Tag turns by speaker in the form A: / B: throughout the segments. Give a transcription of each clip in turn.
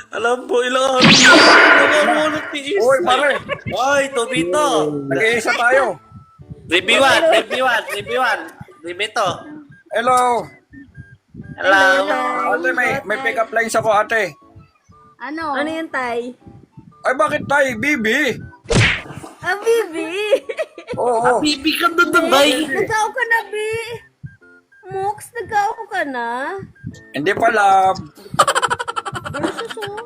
A: Alam po, ilang araw na tiis.
B: Uy, pare.
A: Ay, Tobito.
B: Nag-iisa tayo.
A: Review 1. Tobito.
B: Hello.
A: Hello.
B: Ate, may pick-up lines ako, ate.
C: Ano?
D: Ano yun, Tay?
B: Ay, bakit tayo, Bibi?
D: Ah, Bibi!
B: Oo.
A: Bibi ka doon, bay.
D: Nagkao ka na, Bi! Mox, nagkao ka na?
B: Hindi pa, love.
D: Versus, oh.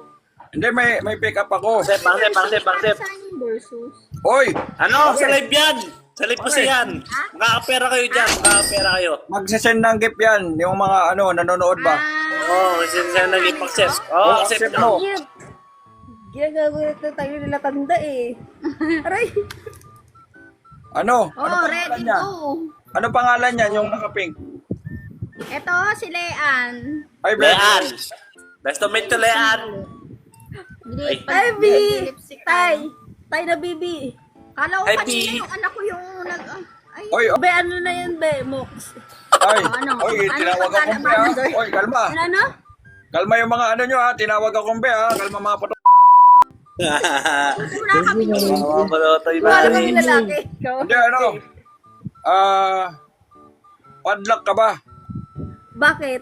B: Hindi, may pick-up ako.
A: Pangsep.
D: Saan yung versus?
B: Oy,
A: Ano? Sa live yan. Sa live kasi yan. Makakapera kayo dyan. Makakapera kayo.
B: magsisend ng gift yan. Yung mga, nanonood ba?
A: Oo, kasi siya naging pangsep. Oo, accept
B: accept
A: mo.
B: mo.
D: Cute! Ginagawa na tayo nila tanda eh. Aray!
B: Ano?
C: Oo,
B: Ano pangalan
C: ready
B: niya?
C: to.
B: Ano pangalan niya, yung naka-pink?
C: Ito, si Lean.
B: Ay,
A: Lean. Nice to meet you, Lean.
D: Ay, Bi! Tay! Tay na, Bibi!
C: Kala ko
A: Ay,
C: kanina
A: Bi.
C: yung anak ko yung nag... Ay,
B: Oy,
D: Be, ano na yun, Be? Mox.
B: ay,
C: Ano?
B: oy,
C: Ano
B: tinawag
C: pangalan
B: akong
C: mo,
B: be, ha?
C: sir?
B: Oy, kalma.
D: Ano?
B: Kalma yung mga ano nyo, ha? Tinawag akong be, ha? Kalma mga puto.
C: wala kami dito.
A: Oo, malotoy
D: Wala
A: ba?
D: kami lalaki. Ikaw.
B: Hindi, padlock ka ba?
D: Bakit?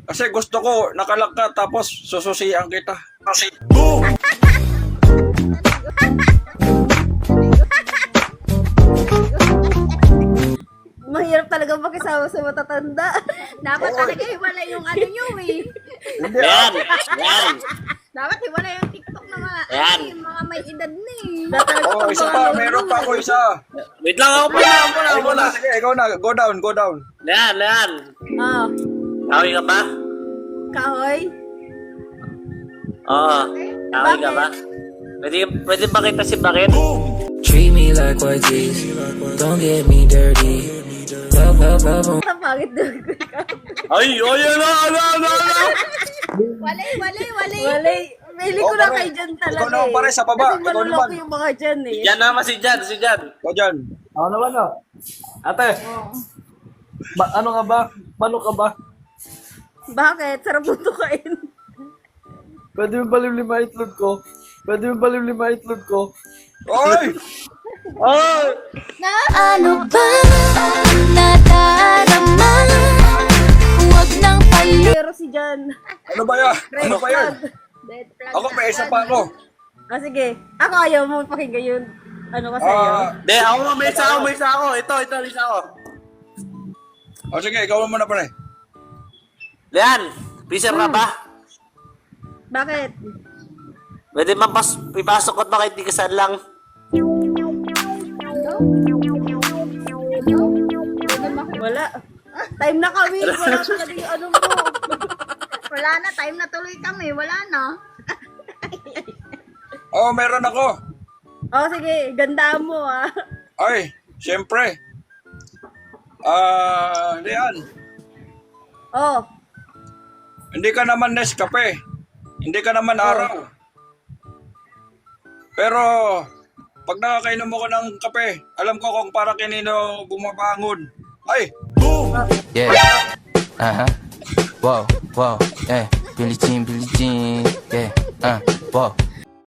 B: Kasi gusto ko, nakalak ka, tapos sususian kita.
D: Mahirap talaga makisama sa matatanda.
C: Dapat talaga hiwala yung ano nyo eh.
B: Hindi,
A: Yan. Yan.
C: Dapat hiwala yung TikTok na mga,
A: Ayan.
C: ay, mga may edad na eh.
D: Dapat
B: Oh, isa pa, meron pa ako isa.
A: Wait lang ako muna.
B: Sige, ikaw na, go down.
A: Lean.
D: Ah,
A: Kahoy ka ba?
D: kahoy.
A: Oo. Kahoy ka ba? Pwede ba kita si Bakit?
E: Treat me like white tees, don't get me dirty. Love.
D: Ang pangit doon.
A: Ay, ano?
C: Walay.
D: Walay. Pili ko
B: Oh,
D: na
B: pare.
D: kayo dyan talaga
B: Ikaw naman, pare, sa baba.
D: Kasi
B: Ikaw
D: maluloko
B: naman.
D: yung mga dyan eh.
A: Yan naman si Jan.
B: Ikaw dyan.
F: Ako naman ah. Ate, ano ka ba? Paano ka ba?
D: Bakit? Sarap mo tukain.
F: Pwede mo balim lima itlog ko?
B: Oy!
G: Ano ba nadarama? Huwag nang
D: Pero si Jan.
B: Ano ba yan? Ano ba yan?
C: Dead flag
B: Ako, may isa pa ako.
D: Ah, sige. Ako ayaw mo pakinggan yun. Ano ka sa'yo?
A: De, ako may isa ako. Ito, isa ako.
B: Sige, ikaw muna pare.
A: Lean, freezer ka ba?
D: Bakit?
A: Pwede ipasok ko at bakit di ka saan lang?
D: Wala. Time na kami. Wala ka na yung ano mo.
C: Wala na, time na tuloy kami. Wala na.
B: Oh, meron ako.
D: Oh, sige. Gandaan mo ah.
B: Ay, siyempre. Leon,
D: Oh.
B: hindi ka naman Nescafe. Hindi ka naman araw. Pero, pag nakakainom ako ng kape, alam ko kung para kanino bumabangon. Ay,
E: Yeah. Wow. Yeah. Billie Jean. Yeah. Wow.